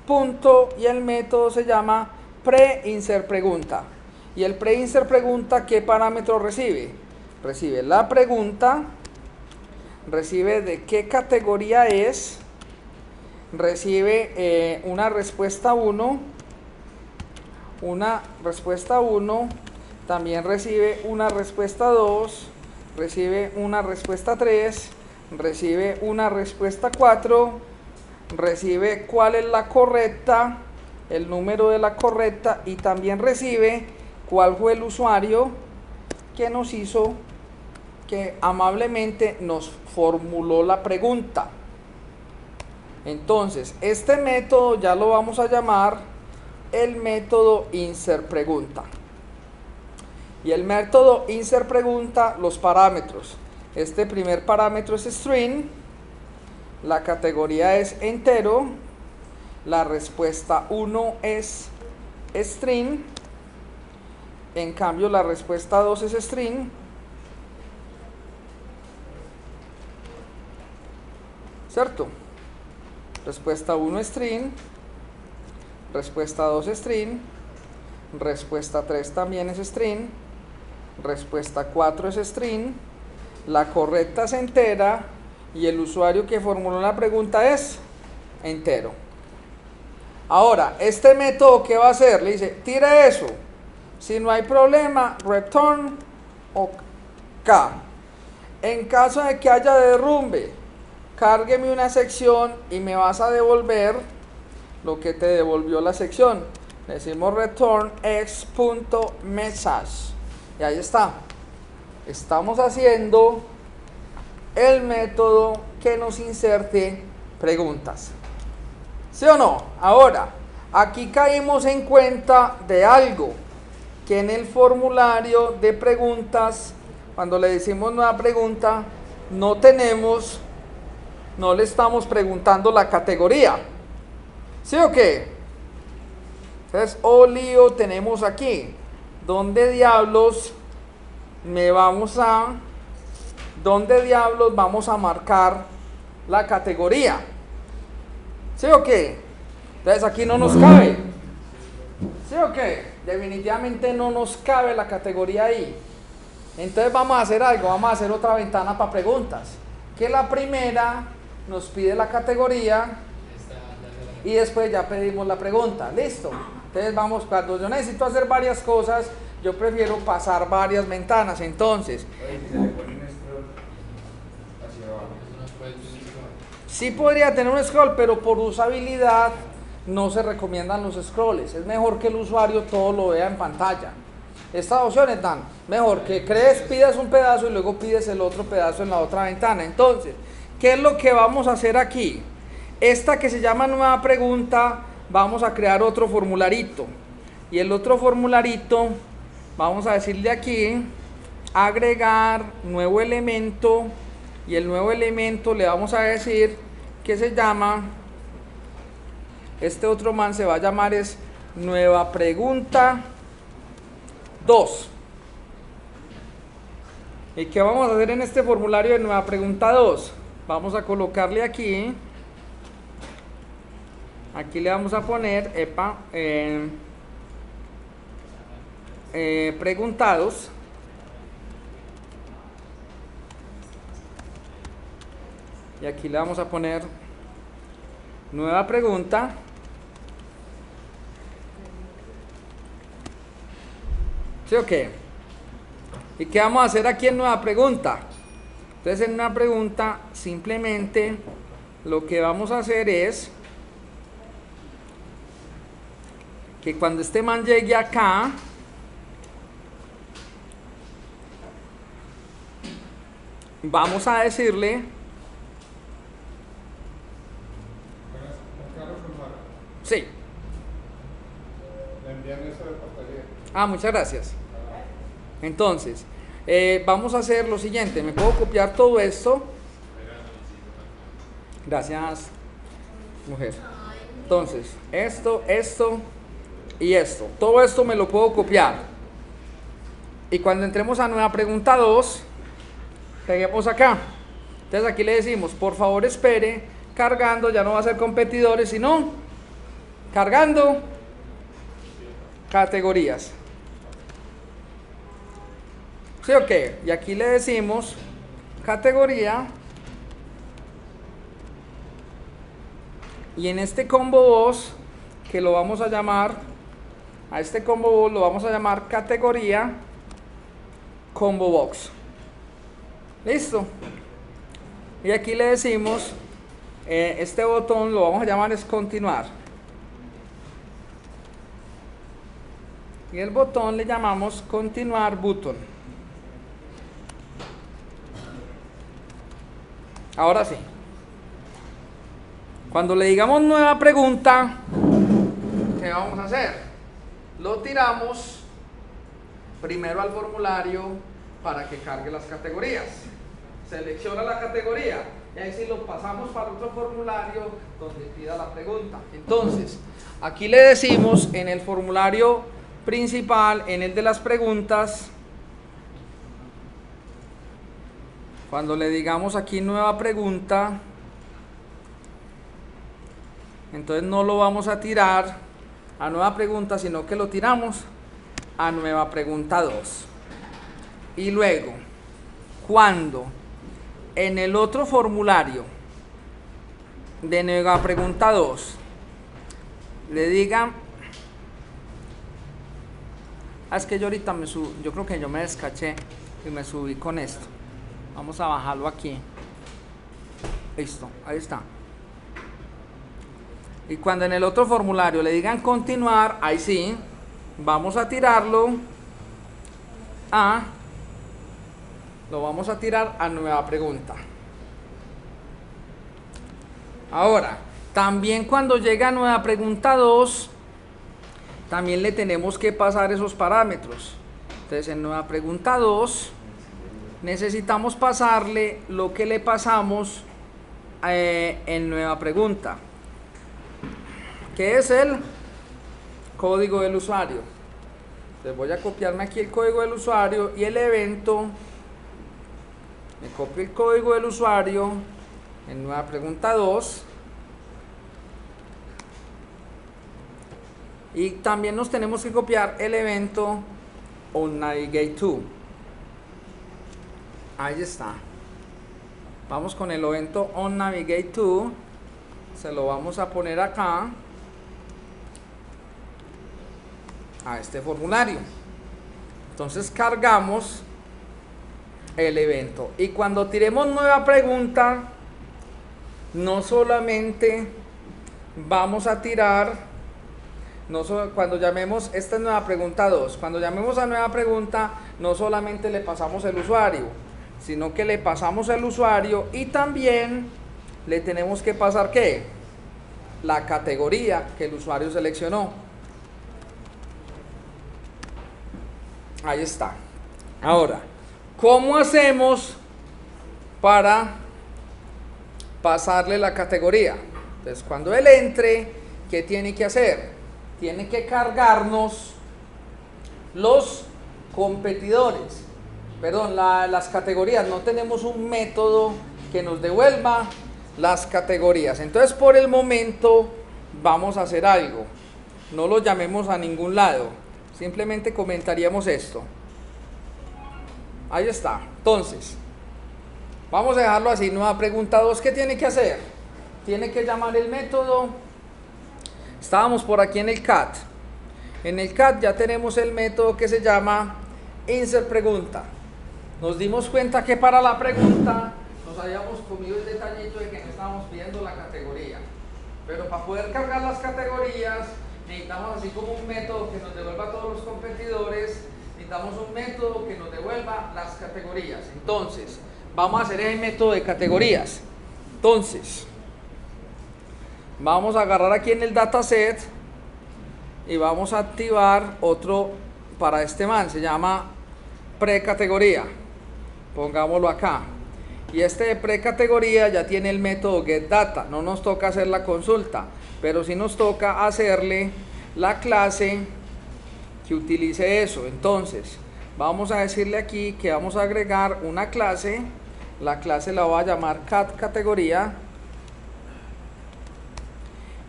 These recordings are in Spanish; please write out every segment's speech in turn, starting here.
punto y el método se llama pre-insert pregunta. Y el pre-insert pregunta, ¿qué parámetro recibe? Recibe la pregunta, recibe de qué categoría es, recibe una respuesta 1, también recibe una respuesta 2, recibe una respuesta 3, recibe una respuesta 4, recibe cuál es la correcta, el número de la correcta, y también recibe cuál fue el usuario que nos hizo, que amablemente nos formuló la pregunta. Entonces, este método ya lo vamos a llamar el método insert pregunta. Y el método insert pregunta, los parámetros. Este primer parámetro es string, la categoría es entero, la respuesta 1 es string, en cambio la respuesta 2 es string, ¿cierto? Respuesta 1 string, respuesta 2 string, respuesta 3 también es string, respuesta 4 es string, la correcta es entera y el usuario que formuló la pregunta es entero. Ahora, este método, ¿qué va a hacer? Le dice, tire eso, si no hay problema, return OK. En caso de que haya derrumbe, cárgueme una sección y me vas a devolver lo que te devolvió la sección. Le decimos return x.message y ahí está. Estamos haciendo el método que nos inserte preguntas. ¿Sí o no? Ahora, aquí caímos en cuenta de algo, que en el formulario de preguntas, cuando le decimos nueva pregunta, no le estamos preguntando la categoría. ¿Sí o qué? Entonces, lío tenemos aquí. ¿Dónde diablos vamos a marcar la categoría? ¿Sí o qué? Entonces aquí no nos cabe. ¿Sí o qué? Definitivamente no nos cabe la categoría ahí. Entonces vamos a hacer algo, vamos a hacer otra ventana para preguntas. Que la primera nos pide la categoría y después ya pedimos la pregunta. ¿Listo? Entonces vamos, cuando yo necesito hacer varias cosas, yo prefiero pasar varias ventanas. Entonces, sí podría tener un scroll, pero por usabilidad no se recomiendan los scrolls. Es mejor que el usuario todo lo vea en pantalla. Estas opciones dan mejor que pidas un pedazo y luego pides el otro pedazo en la otra ventana. Entonces, ¿qué es lo que vamos a hacer aquí? Esta que se llama nueva pregunta, vamos a crear otro formularito. Y el otro formularito, vamos a decirle aquí, agregar nuevo elemento. Y el nuevo elemento le vamos a decir que se llama, este otro man se va a llamar es nueva pregunta 2. ¿Y qué vamos a hacer en este formulario de nueva pregunta 2? Vamos a colocarle aquí le vamos a poner preguntados, y aquí le vamos a poner nueva pregunta ¿sí o qué? ¿Y qué vamos a hacer aquí en nueva pregunta? Entonces en una pregunta simplemente lo que vamos a hacer es que cuando este man llegue acá, vamos a decirle sí. Muchas gracias. Entonces, vamos a hacer lo siguiente. Me puedo copiar todo esto. Gracias, mujer. Entonces, esto y esto. Todo esto me lo puedo copiar. Y cuando entremos a nueva pregunta 2, peguemos acá. Entonces aquí le decimos, por favor espere cargando, ya no va a ser competidores, sino cargando categorías. ¿Sí o qué? Y aquí le decimos categoría. Y en este combo box, que lo vamos a llamar, a este combo box lo vamos a llamar categoría combo box. Listo. Y aquí le decimos, este botón lo vamos a llamar es continuar. Y el botón le llamamos continuar button. Ahora sí. Cuando le digamos nueva pregunta, ¿qué vamos a hacer? Lo tiramos primero al formulario para que cargue las categorías. Selecciona la categoría y ahí sí lo pasamos para otro formulario donde pida la pregunta. Entonces, aquí le decimos en el formulario principal, en el de las preguntas, cuando le digamos aquí nueva pregunta, entonces no lo vamos a tirar a nueva pregunta, sino que lo tiramos a nueva pregunta 2. Y luego, cuando en el otro formulario de nueva pregunta 2 le digan, es que yo ahorita yo creo que yo me descaché y me subí con esto. Vamos a bajarlo aquí. Listo, ahí está. Y cuando en el otro formulario le digan continuar, ahí sí, vamos a tirarlo lo vamos a tirar a nueva pregunta. Ahora, también cuando llega a nueva pregunta 2, también le tenemos que pasar esos parámetros. Entonces, en nueva pregunta 2, necesitamos pasarle lo que le pasamos en nueva pregunta, que es el código del usuario. Entonces voy a copiarme aquí el código del usuario y el evento, me copio el código del usuario en nueva pregunta 2 y también nos tenemos que copiar el evento onNavigateTo. Ahí está. Vamos con el evento onNavigateTo, se lo vamos a poner acá a este formulario. Entonces cargamos el evento y cuando tiremos nueva pregunta, no solamente vamos a tirar, cuando llamemos, esta es nueva pregunta 2, cuando llamemos a nueva pregunta, no solamente le pasamos el usuario, sino que le pasamos el usuario y también le tenemos que pasar ¿qué? La categoría que el usuario seleccionó. Ahí está. Ahora, ¿cómo hacemos para pasarle la categoría? Entonces, cuando él entre, ¿qué tiene que hacer? Tiene que cargarnos los competidores, perdón, las categorías. No tenemos un método que nos devuelva las categorías. Entonces, por el momento, vamos a hacer algo. No lo llamemos a ningún lado. Simplemente comentaríamos esto. Ahí está. Entonces, vamos a dejarlo así. Nueva pregunta 2, ¿qué tiene que hacer? Tiene que llamar el método. Estábamos por aquí en el cat. En el cat ya tenemos el método que se llama insert pregunta. Nos dimos cuenta que para la pregunta nos habíamos comido el detallito de que no estábamos pidiendo la categoría. Pero para poder cargar las categorías necesitamos así como un método que nos devuelva a todos los competidores, necesitamos un método que nos devuelva las categorías. Entonces, vamos a hacer el método de categorías. Entonces, vamos a agarrar aquí en el dataset y vamos a activar otro para este man, se llama precategoría. Pongámoslo acá. Y este de precategoría ya tiene el método getData, no nos toca hacer la consulta, pero sí nos toca hacerle la clase que utilice eso. Entonces, vamos a decirle aquí que vamos a agregar una clase, la clase la voy a llamar catCategoría,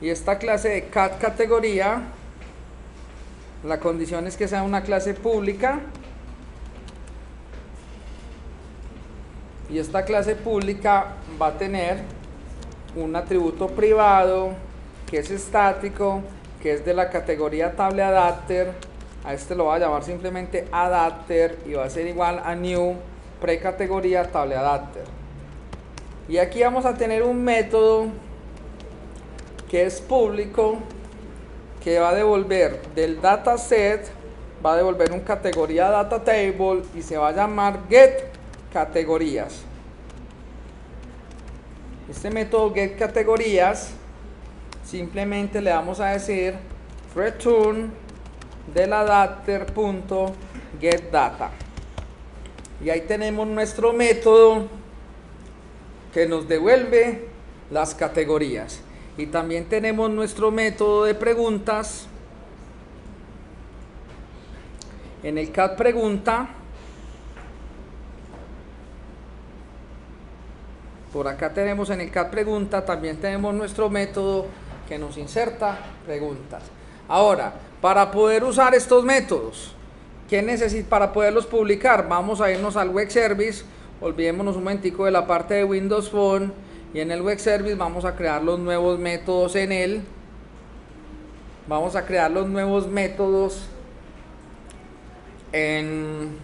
Y esta clase de cat categoría, la condición es que sea una clase pública. Y esta clase pública va a tener un atributo privado que es estático, que es de la categoría TableAdapter. A este lo voy a llamar simplemente adapter y va a ser igual a new precategoría TableAdapter. Y aquí vamos a tener un método que es público, que va a devolver del dataset, va a devolver un categoría data table y se va a llamar get categorías. Este método get categorías simplemente le vamos a decir return del adapter.getData. Y ahí tenemos nuestro método que nos devuelve las categorías. Y también tenemos nuestro método de preguntas. En el cat pregunta, por acá tenemos en el cat pregunta, también tenemos nuestro método que nos inserta preguntas. Ahora, para poder usar estos métodos, ¿qué necesita para poderlos publicar? Vamos a irnos al web service, olvidémonos un momentico de la parte de Windows Phone, y en el web service vamos a crear los nuevos métodos en él. Vamos a crear los nuevos métodos en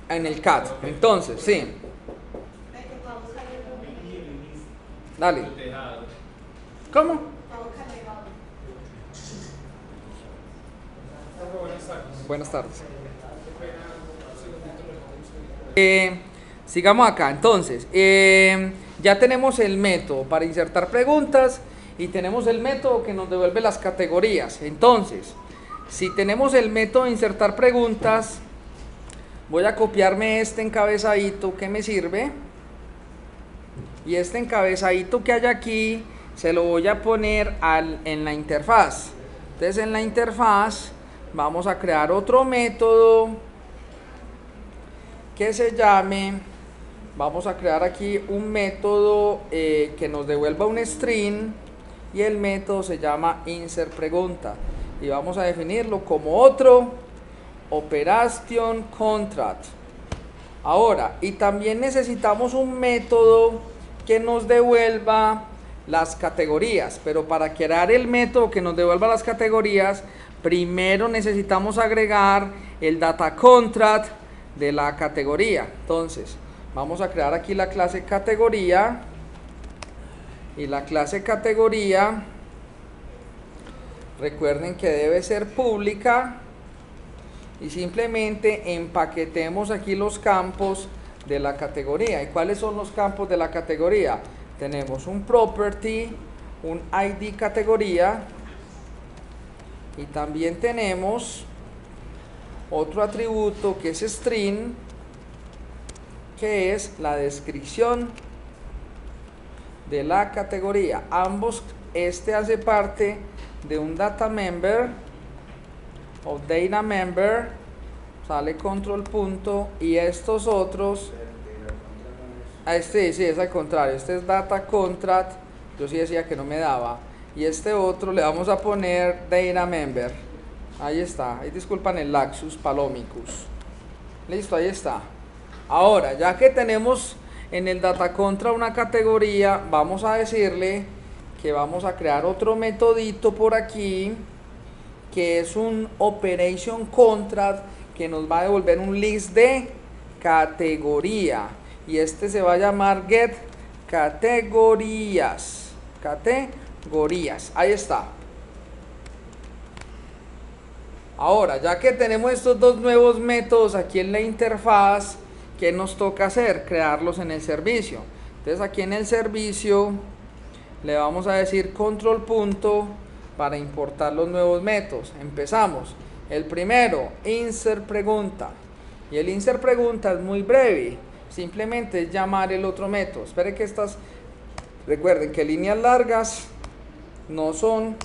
el cat. Entonces, sí. Dale. ¿Cómo? Buenas tardes. Sigamos acá. Entonces, ya tenemos el método para insertar preguntas y tenemos el método que nos devuelve las categorías. Entonces, si tenemos el método de insertar preguntas, voy a copiarme este encabezadito que me sirve. Y este encabezadito que hay aquí se lo voy a poner en la interfaz. Entonces en la interfaz vamos a crear otro método que se llame, vamos a crear aquí un método que nos devuelva un string y el método se llama insert pregunta y vamos a definirlo como otro operation contract. Ahora, y también necesitamos un método que nos devuelva las categorías, pero para crear el método que nos devuelva las categorías, primero necesitamos agregar el data contract de la categoría. Entonces, vamos a crear aquí la clase categoría y la clase categoría, recuerden que debe ser pública y simplemente empaquetemos aquí los campos de la categoría. ¿Y cuáles son los campos de la categoría? Tenemos un property, un ID categoría y también tenemos otro atributo que es string, que es la descripción de la categoría. Ambos, este hace parte de un data member o data member, sale control punto, y estos otros, a este sí es al contrario, este es data contract, yo sí decía que no me daba, y este otro le vamos a poner data member. Ahí está, ahí disculpan el laxus palomicus. Listo, ahí está. Ahora, ya que tenemos en el data contract una categoría, vamos a decirle que vamos a crear otro metodito por aquí que es un operation contract que nos va a devolver un list de categoría y este se va a llamar get categorías. Ahí está. Ahora, ya que tenemos estos dos nuevos métodos aquí en la interfaz, ¿qué nos toca hacer? Crearlos en el servicio. Entonces aquí en el servicio le vamos a decir control punto para importar los nuevos métodos. Empezamos. El primero, insert pregunta. Y el insert pregunta es muy breve. Simplemente es llamar el otro método. Esperen que estas, recuerden que líneas largas no son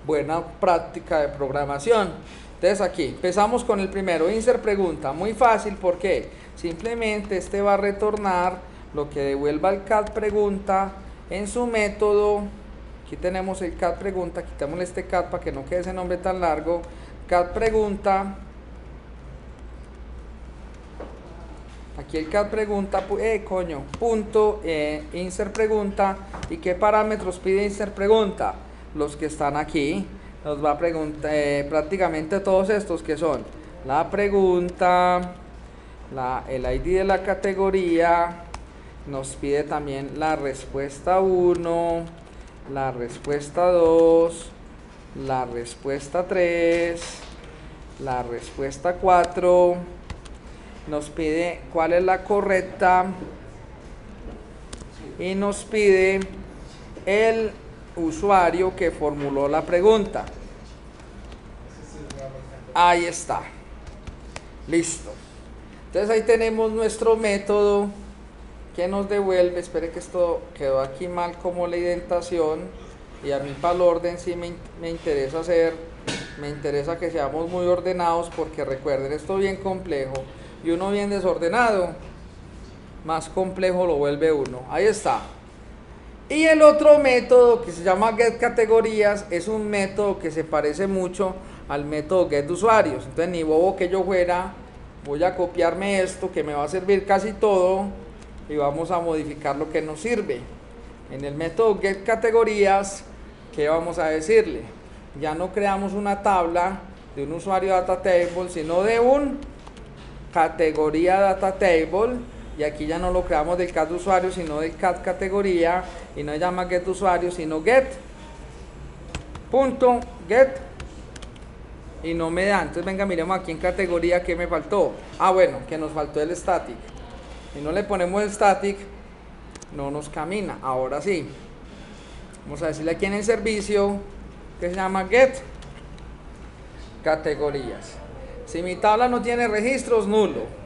buena práctica de programación. Entonces aquí empezamos con el primero, insert pregunta. Muy fácil, ¿por qué? Simplemente este va a retornar lo que devuelva el cat pregunta en su método aquí tenemos el cat pregunta, quitémosle este cat para que no quede ese nombre tan largo, cat pregunta, aquí el cat pregunta, punto, insert pregunta, ¿y qué parámetros pide insert pregunta? Los que están aquí, nos va a preguntar prácticamente todos estos que son la pregunta, el ID de la categoría, nos pide también la respuesta 1, la respuesta 2, la respuesta 3, la respuesta 4, nos pide cuál es la correcta y nos pide el usuario que formuló la pregunta. Ahí está. Listo. Entonces ahí tenemos nuestro método que nos devuelve. Espere que esto quedó aquí mal como la indentación, y a mí para el orden sí me interesa que seamos muy ordenados, porque recuerden, esto es bien complejo y uno bien desordenado, más complejo lo vuelve uno. Ahí está. Y el otro método que se llama getCategorías es un método que se parece mucho al método getUsuarios. Entonces, ni bobo que yo fuera, voy a copiarme esto que me va a servir casi todo y vamos a modificar lo que nos sirve. En el método getCategorías, ¿qué vamos a decirle? Ya no creamos una tabla de un usuario data table, sino de un categoría data table, y aquí ya no lo creamos del cat usuario, sino del cat categoría, y no se llama get usuario, sino get y no me da. Entonces venga, miremos aquí en categoría que me faltó. Bueno, que nos faltó el static. Si no le ponemos el static, no nos camina. Ahora sí, vamos a decirle aquí en el servicio que se llama get categorías. Si mi tabla no tiene registros, nulo.